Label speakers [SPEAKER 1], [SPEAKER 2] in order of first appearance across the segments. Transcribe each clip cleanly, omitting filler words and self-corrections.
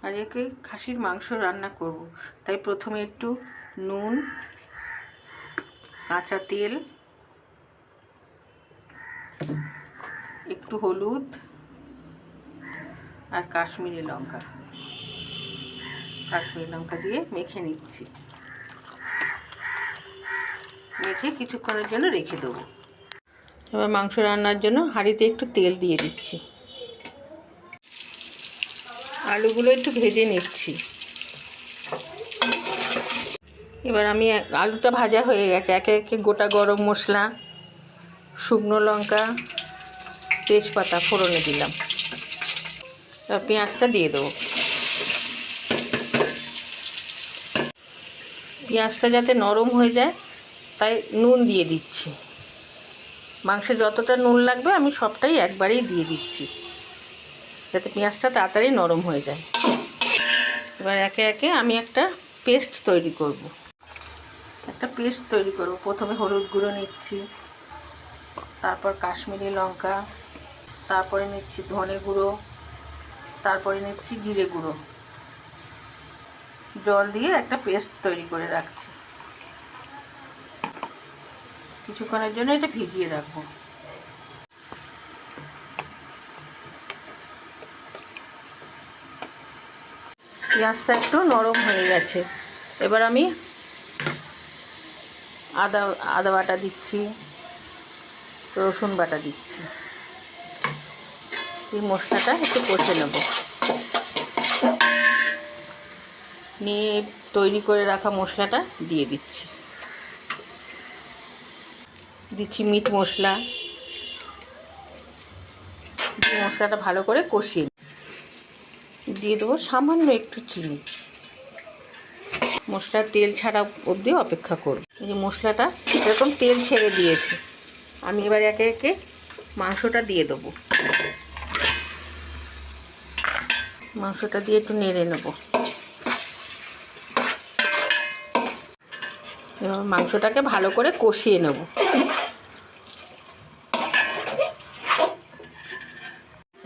[SPEAKER 1] আর একে খাসির মাংস রান্না করব, তাই প্রথমে একটু নুন, কাঁচা তেল, একটু হলুদ আর কাশ্মীরি লঙ্কা দিয়ে মেখে নিচ্ছি। মেখে কিছুক্ষণের জন্য রেখে দেবো। এবার মাংস রান্নার জন্য হাঁড়িতে একটু তেল দিয়ে দিচ্ছি। আলুগুলো একটু ভেজে নিচ্ছি। এবার আমি আলুটা ভাজা হয়ে গেছে, একে একে গোটা গরম মশলা, শুকনো লঙ্কা, তেজপাতা ফোড়নে দিলাম। এবার পেঁয়াজটা দিয়ে দেবো। পেঁয়াজটা যাতে নরম হয়ে যায় তাই নুন দিয়ে দিচ্ছি। মাংসে যতটা নুন লাগবে আমি সবটাই একবারেই দিয়ে দিচ্ছি, যাতে পেঁয়াজটা তাড়াতাড়ি নরম হয়ে যায়। এবার একে একে আমি একটা পেস্ট তৈরি করব। প্রথমে হলুদ গুঁড়ো নিচ্ছি, তারপর কাশ্মীরি লঙ্কা, তারপরে নিচ্ছি ধনে গুঁড়ো, তারপরে নিচ্ছি জিরে গুঁড়ো। জল দিয়ে একটা পেস্ট তৈরি করে রাখছি। কিছুক্ষণের জন্য এটা ভিজিয়ে রাখবো। পেঁয়াজটা একটু নরম হয়ে গেছে। এবার আমি আদা বাটা দিচ্ছি, রসুন বাটা দিচ্ছি। এই মশলাটা একটু কষে নেব। নিয়ে তৈরি করে রাখা মশলাটা দিয়ে দিচ্ছি। মিট মশলা দিয়ে মশলাটা ভালো করে কষিয়ে দিয়ে দেবো সামান্য একটু চিনি। মশলার তেল ছাড়া অবধি অপেক্ষা করব। এই যে মশলাটা এরকম তেল ছেড়ে দিয়েছে, আমি এবার একে একে মাংসটা দিয়ে দেবো। মাংসটা দিয়ে একটু নেড়ে নেব। এবার মাংসটাকে ভালো করে কষিয়ে নেব।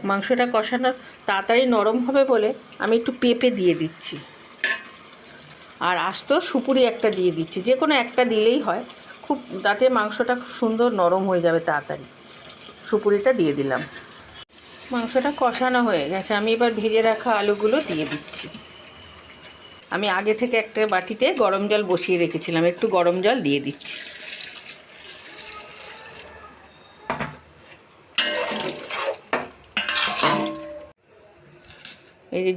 [SPEAKER 1] মাংসটা কষানো তাড়াতাড়ি নরম হবে বলে আমি একটু পেঁপে দিয়ে দিচ্ছি, আর আস্ত সুপুরি একটা দিয়ে দিচ্ছি। যে কোনো একটা দিলেই হয়, খুব তাতে মাংসটা খুব সুন্দর নরম হয়ে যাবে তাড়াতাড়ি। সুপুরিটা দিয়ে দিলাম। মাংসটা কষানো হয়ে গেছে, আমি এবার ভেজে রাখা আলুগুলো দিয়ে দিচ্ছি। আমি আগে থেকে একটা বাটিতে গরম জল বসিয়ে রেখেছিলাম, একটু গরম জল দিয়ে দিচ্ছি। এই যে